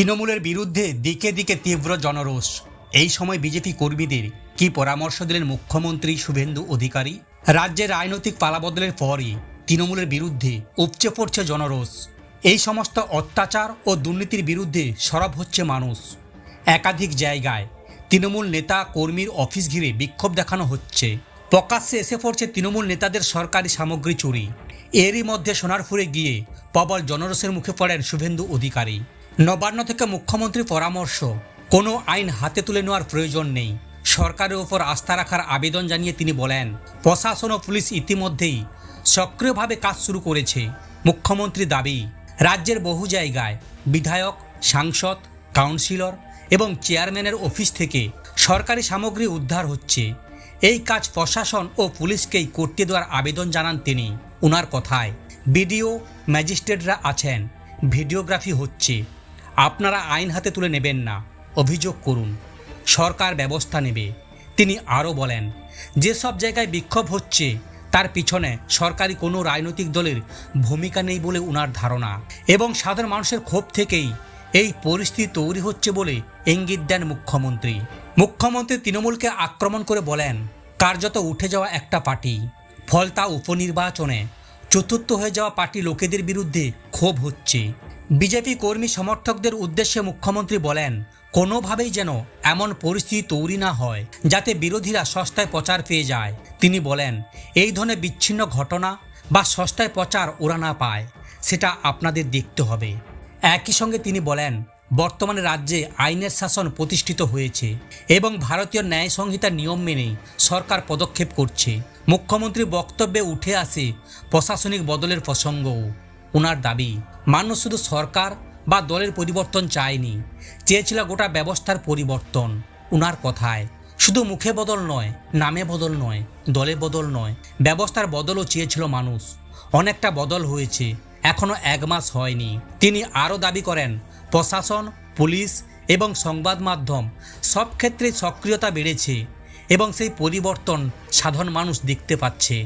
তৃণমূলের বিরুদ্ধে দিকে দিকে তীব্র জনরোষ। এই সময় বিজেপি কর্মীদের কি পরামর্শ দিলেন মুখ্যমন্ত্রী শুভেন্দু অধিকারী? রাজ্যের রাজনৈতিক পালাবদলের পরই তৃণমূলের বিরুদ্ধে উপচে পড়ছে জনরোষ। এই সমস্ত অত্যাচার ও দুর্নীতির বিরুদ্ধে সরব হচ্ছে মানুষ। একাধিক জায়গায় তৃণমূল নেতা কর্মীর অফিস ঘিরে বিক্ষোভ দেখানো হচ্ছে। প্রকাশ্যে এসে পড়ছে তৃণমূল নেতাদের সরকারি সামগ্রী চুরি। এরই মধ্যে সোনারপুরে গিয়ে প্রবল জনরোষের মুখে পড়েন শুভেন্দু অধিকারী। নবান্ন থেকে মুখ্যমন্ত্রীর পরামর্শ, কোনো আইন হাতে তুলে নেওয়ার প্রয়োজন নেই, সরকারের ওপর আস্থা রাখার আবেদন জানিয়ে তিনি বলেন, প্রশাসন ও পুলিশ ইতিমধ্যেই সক্রিয়ভাবে কাজ শুরু করেছে। মুখ্যমন্ত্রী দাবি, রাজ্যের বহু জায়গায় বিধায়ক, সাংসদ, কাউন্সিলর এবং চেয়ারম্যানের অফিস থেকে সরকারি সামগ্রী উদ্ধার হচ্ছে। এই কাজ প্রশাসন ও পুলিশকেই করতে দেওয়ার আবেদন জানান তিনি। ওনার কথায়, বিডিও, ম্যাজিস্ট্রেটরা আছেন, ভিডিওগ্রাফি হচ্ছে, আপনারা আইন হাতে তুলে নেবেন না, অভিযোগ করুন, সরকার ব্যবস্থা নেবে। তিনি আরও বলেন, যেসব জায়গায় বিক্ষোভ হচ্ছে তার পিছনে সরকারি কোনো রাজনৈতিক দলের ভূমিকা নেই বলে ওনার ধারণা এবং সাধারণ মানুষের ক্ষোভ থেকেই এই পরিস্থিতি তৈরি হচ্ছে বলে ইঙ্গিত দেন মুখ্যমন্ত্রী। মুখ্যমন্ত্রী তৃণমূলকে আক্রমণ করে বলেন, কার্যত উঠে যাওয়া একটা পার্টি, ফলতা উপনির্বাচনে চতুর্থ হয়ে যাওয়া পার্টি লোকেদের বিরুদ্ধে ক্ষোভ হচ্ছে। বিজেপি কর্মী সমর্থকদের উদ্দেশ্যে মুখ্যমন্ত্রী বলেন, কোনোভাবেই যেন এমন পরিস্থিতি তৈরি না হয় যাতে বিরোধীরা সস্তায় প্রচার পেয়ে যায়। তিনি বলেন, এই ধরনের বিচ্ছিন্ন ঘটনা বা সস্তায় প্রচার ওরা না পায়, সেটা আপনাদের দেখতে হবে। একই সঙ্গে তিনি বলেন, বর্তমানে রাজ্যে আইনের শাসন প্রতিষ্ঠিত হয়েছে এবং ভারতীয় ন্যায় সংহিতার নিয়ম মেনেই সরকার পদক্ষেপ করছে। মুখ্যমন্ত্রীর বক্তব্যে উঠে আসে প্রশাসনিক বদলের প্রসঙ্গও। ওনার দাবি, মানুষ শুধু সরকার বা দলের পরিবর্তন চায়নি, চেয়েছিল গোটা ব্যবস্থার পরিবর্তন। ওনার কথায়, শুধু মুখে বদল নয়, নামে বদল নয়, দলে বদল নয়, ব্যবস্থার বদলও চেয়েছিল মানুষ। অনেকটা বদল হয়েছে, এখনও 1 মাস হয়নি। তিনি আরও দাবি করেন, প্রশাসন, পুলিশ এবং সংবাদ মাধ্যম সব ক্ষেত্রে সক্রিয়তা বেড়েছে এবং সেই পরিবর্তন সাধারণ মানুষ দেখতে পাচ্ছে।